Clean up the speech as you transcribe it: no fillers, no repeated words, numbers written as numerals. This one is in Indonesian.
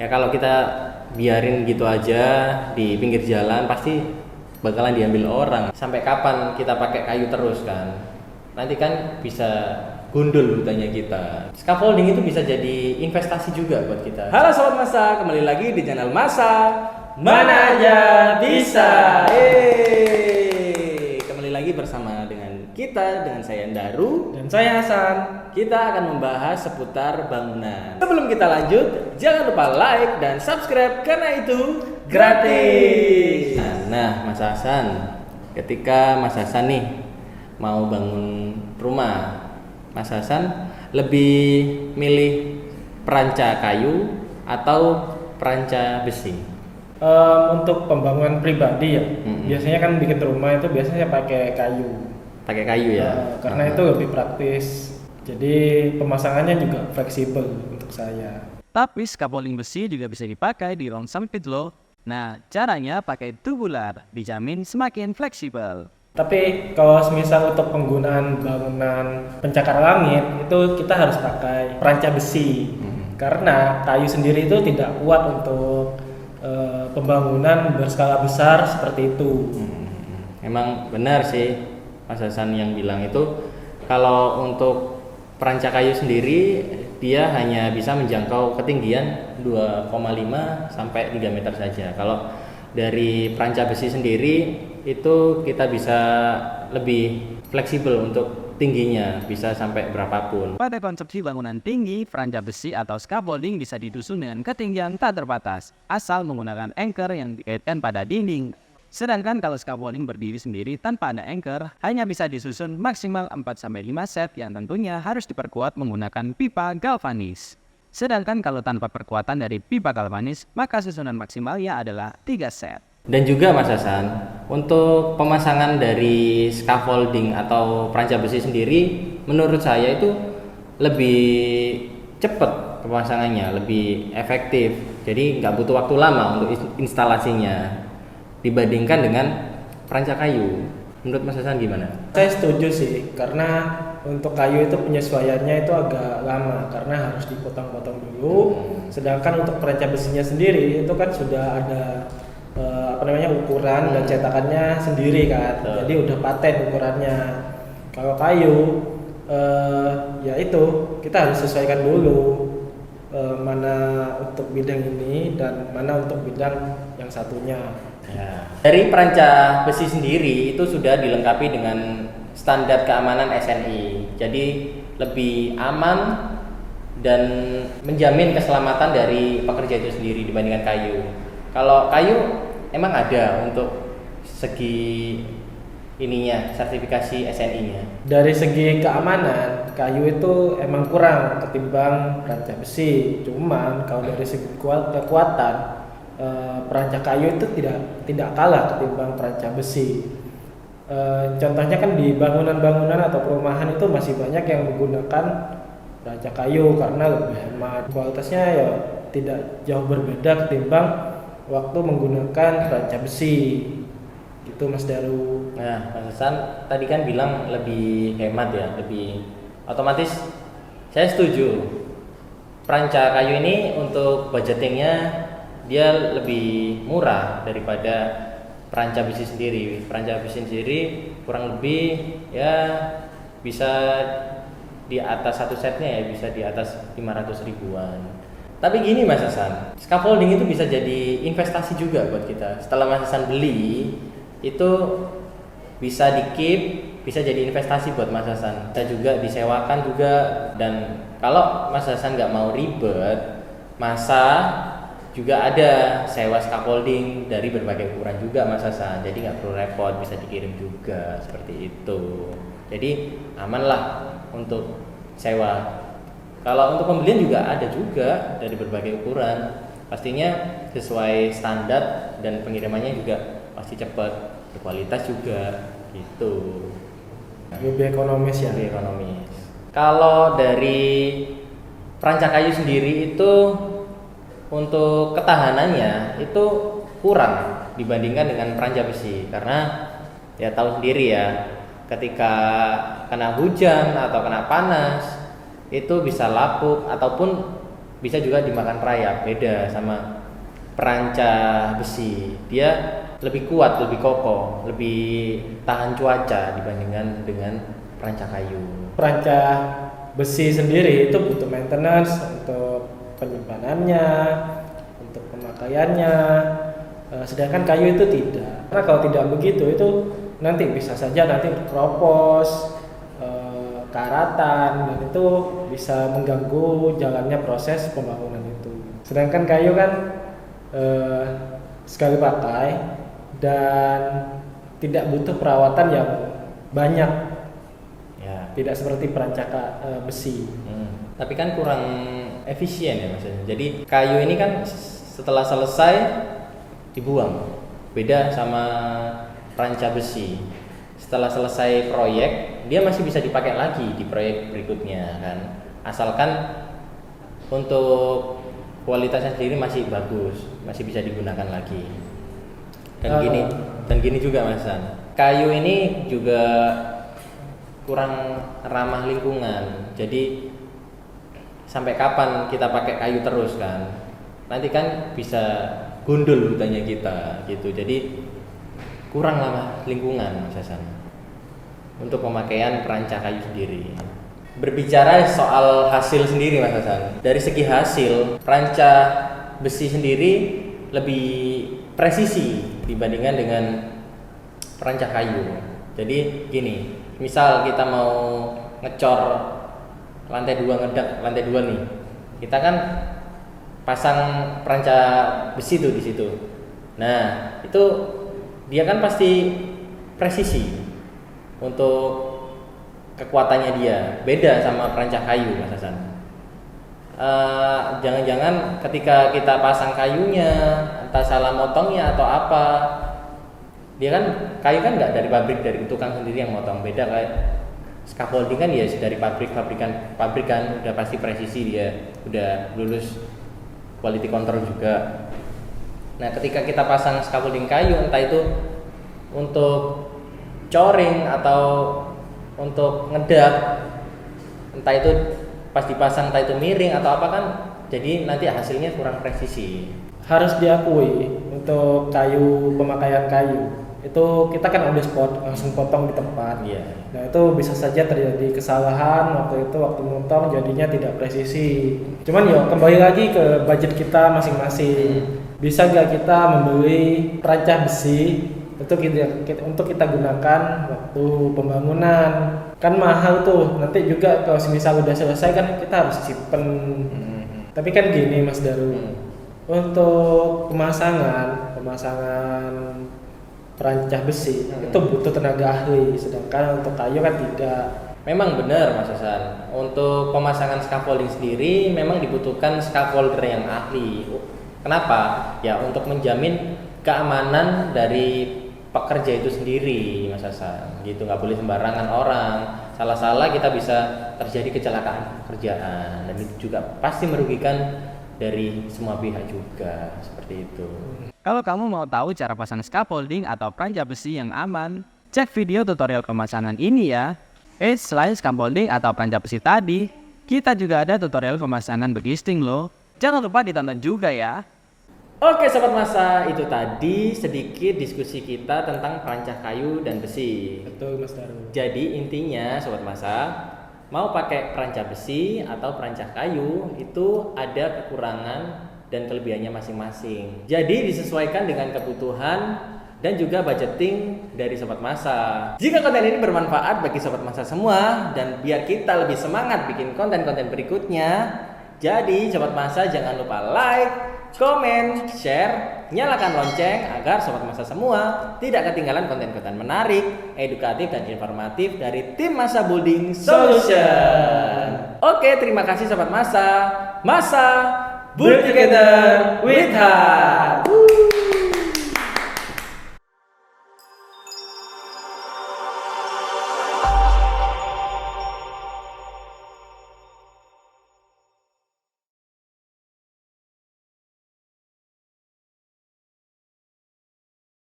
Ya kalau kita biarin gitu aja di pinggir jalan pasti bakalan diambil orang. Sampai kapan kita pakai kayu terus kan? Nanti kan bisa gundul hutannya kita. Scaffolding itu bisa jadi investasi juga buat kita. Halo Sobat Masa, kembali lagi di channel Masa Mana Aja Bisa. Kembali lagi bersama dengan saya Daru dan saya Hasan. Kita akan membahas seputar bangunan. Sebelum kita lanjut, jangan lupa like dan subscribe karena itu gratis. Nah, Mas Hasan, ketika Mas Hasan nih mau bangun rumah, Mas Hasan lebih milih peranca kayu atau peranca besi? Untuk pembangunan pribadi ya, biasanya kan bikin rumah itu biasanya pakai kayu. Pakai kayu ya? Karena itu lebih praktis. Jadi pemasangannya juga fleksibel untuk saya. Tapi scaffolding besi juga bisa dipakai di ruang sempit loh. Nah, caranya pakai tubular, dijamin semakin fleksibel. Tapi kalau semisal untuk penggunaan bangunan pencakar langit itu kita harus pakai peranca besi. Karena kayu sendiri itu tidak kuat untuk pembangunan berskala besar seperti itu. Emang benar sih Mas Hasan yang bilang itu, kalau untuk peranca kayu sendiri dia hanya bisa menjangkau ketinggian 2,5 sampai 3 meter saja. Kalau dari peranca besi sendiri itu kita bisa lebih fleksibel untuk tingginya, bisa sampai berapapun. Pada konsepsi bangunan tinggi, peranca besi atau scaffolding bisa disusun dengan ketinggian tak terbatas, asal menggunakan anchor yang dikaitkan pada dinding. Sedangkan kalau scaffolding berdiri sendiri tanpa ada anchor, hanya bisa disusun maksimal 4-5 set yang tentunya harus diperkuat menggunakan pipa galvanis. Sedangkan kalau tanpa perkuatan dari pipa galvanis, maka susunan maksimalnya adalah 3 set. Dan juga Mas Hasan, untuk pemasangan dari scaffolding atau peranca besi sendiri, menurut saya itu lebih cepat pemasangannya, lebih efektif. Jadi nggak butuh waktu lama untuk instalasinya dibandingkan dengan peranca kayu. Menurut Mas Hasan gimana? Saya setuju sih, karena untuk kayu itu penyesuaiannya itu agak lama karena harus dipotong-potong dulu. Sedangkan untuk peranca besinya sendiri itu kan sudah ada ukuran dan cetakannya sendiri kan. Jadi udah paten ukurannya. Kalau kayu ya itu kita harus sesuaikan dulu mana untuk bidang ini dan mana untuk bidang yang satunya. Ya. Dari peranca besi sendiri itu sudah dilengkapi dengan standar keamanan SNI. Jadi lebih aman dan menjamin keselamatan dari pekerja itu sendiri dibandingkan kayu. Kalau kayu emang ada untuk segi ininya, sertifikasi SNI-nya. Dari segi keamanan, kayu itu emang kurang ketimbang peranca besi. Cuman kalau dari segi kekuatan, peranca kayu itu tidak kalah ketimbang peranca besi. Contohnya kan di bangunan-bangunan atau perumahan itu masih banyak yang menggunakan peranca kayu karena lebih hemat. Kualitasnya ya tidak jauh berbeda ketimbang waktu menggunakan peranca besi. Gitu Mas Daru. Nah, Mas Hasan tadi kan bilang lebih hemat ya, lebih otomatis saya setuju. Peranca kayu ini untuk budgetingnya dia lebih murah daripada peranca besi sendiri. Peranca besi sendiri kurang lebih ya bisa di atas satu setnya ya, bisa di atas 500 ribuan. Tapi gini Mas Hasan, scaffolding itu bisa jadi investasi juga buat kita. Setelah Mas Hasan beli, itu bisa di-keep, bisa jadi investasi buat Mas Hasan. Bisa juga disewakan juga. Dan kalau Mas Hasan nggak mau ribet, masa juga ada sewa scaffolding dari berbagai ukuran juga Mas Hasan. Jadi nggak perlu repot, bisa dikirim juga seperti itu. Jadi aman lah untuk sewa. Kalau untuk pembelian juga ada juga dari berbagai ukuran. Pastinya sesuai standar dan pengirimannya juga pasti cepat, berkualitas juga gitu. Lebih ekonomis ya. Lebih ekonomis. Kalau dari peranca kayu sendiri itu untuk ketahanannya itu kurang dibandingkan dengan peranca besi, karena ya tahu sendiri ya, ketika kena hujan atau kena panas itu bisa lapuk ataupun bisa juga dimakan rayap. Beda sama perancah besi, dia lebih kuat, lebih kokoh, lebih tahan cuaca dibandingkan dengan perancah kayu. Perancah besi sendiri itu butuh maintenance untuk penyimpanannya, untuk pemakaiannya, sedangkan kayu itu tidak. Karena kalau tidak begitu itu nanti bisa saja nanti keropos, karatan, dan itu bisa mengganggu jalannya proses pembangunan itu. Sedangkan kayu kan sekali pakai dan tidak butuh perawatan yang banyak, Ya. tidak seperti perancah besi. Tapi kan kurang efisien ya maksudnya. Jadi kayu ini kan setelah selesai dibuang. Beda sama perancah besi. Setelah selesai proyek, dia masih bisa dipakai lagi di proyek berikutnya kan. Asalkan untuk kualitasnya sendiri masih bagus, masih bisa digunakan lagi. Dan gini juga Mas San. Kayu ini juga kurang ramah lingkungan. Jadi sampai kapan kita pakai kayu terus kan? Nanti kan bisa gundul hutannya kita gitu. Jadi kurang ramah lingkungan Mas Hasan untuk pemakaian perancah kayu sendiri. Berbicara soal hasil sendiri Mas Hasan, dari segi hasil perancah besi sendiri lebih presisi dibandingkan dengan perancah kayu. Jadi gini, misal kita mau ngecor lantai 2, ngedak lantai 2 nih, kita kan pasang perancah besi tuh di situ. Nah itu dia kan pasti presisi untuk kekuatannya dia, beda sama perancah kayu Mas Hasan. Jangan-jangan ketika kita pasang kayunya entah salah motongnya atau apa, dia kan kayu kan nggak dari pabrik, dari tukang sendiri yang motong. Beda kayak scaffolding kan ya dari pabrik kan udah pasti presisi, dia udah lulus quality control juga. Nah ketika kita pasang scaffolding kayu, entah itu untuk coring atau untuk ngedak, entah itu pas dipasang entah itu miring atau apa kan, jadi nanti hasilnya kurang presisi. Harus diakui untuk kayu, pemakaian kayu itu kita kan udah langsung potong di tempat. Iya. Nah itu bisa saja terjadi kesalahan waktu motong jadinya tidak presisi. Cuman ya kembali lagi ke budget kita masing-masing. Bisa nggak kita membeli perancah besi untuk kita gunakan waktu pembangunan? Kan mahal tuh. Nanti juga kalau misal udah selesai kan kita harus simpen. Tapi kan gini Mas Daru, untuk pemasangan perancah besi itu butuh tenaga ahli, sedangkan untuk kayu kan tidak. Memang benar Mas Hasan, untuk pemasangan scaffolding sendiri memang dibutuhkan scaffolder yang ahli. Kenapa? Ya untuk menjamin keamanan dari pekerja itu sendiri Mas Hasan, gitu. Nggak boleh sembarangan orang, salah-salah kita bisa terjadi kecelakaan pekerjaan, dan itu juga pasti merugikan dari semua pihak juga, seperti itu. Kalau kamu mau tahu cara pasang scaffolding atau perancah besi yang aman, cek video tutorial pemasangan ini ya. Selain scaffolding atau perancah besi tadi, kita juga ada tutorial pemasangan begisting loh. Jangan lupa ditonton juga ya. Oke Sobat Masa, itu tadi sedikit diskusi kita tentang perancah kayu dan besi. Betul Mas Daru. Jadi intinya Sobat Masa, mau pakai perancah besi atau perancah kayu itu ada kekurangan dan kelebihannya masing-masing. Jadi disesuaikan dengan kebutuhan dan juga budgeting dari Sobat Masa. Jika konten ini bermanfaat bagi Sobat Masa semua dan biar kita lebih semangat bikin konten-konten berikutnya, jadi Sobat Masa jangan lupa like, komen, share, nyalakan lonceng agar Sobat Masa semua tidak ketinggalan konten-konten menarik, edukatif dan informatif dari tim Masa Building Solution. Oke, terima kasih Sobat Masa. Masa Build Together with Heart.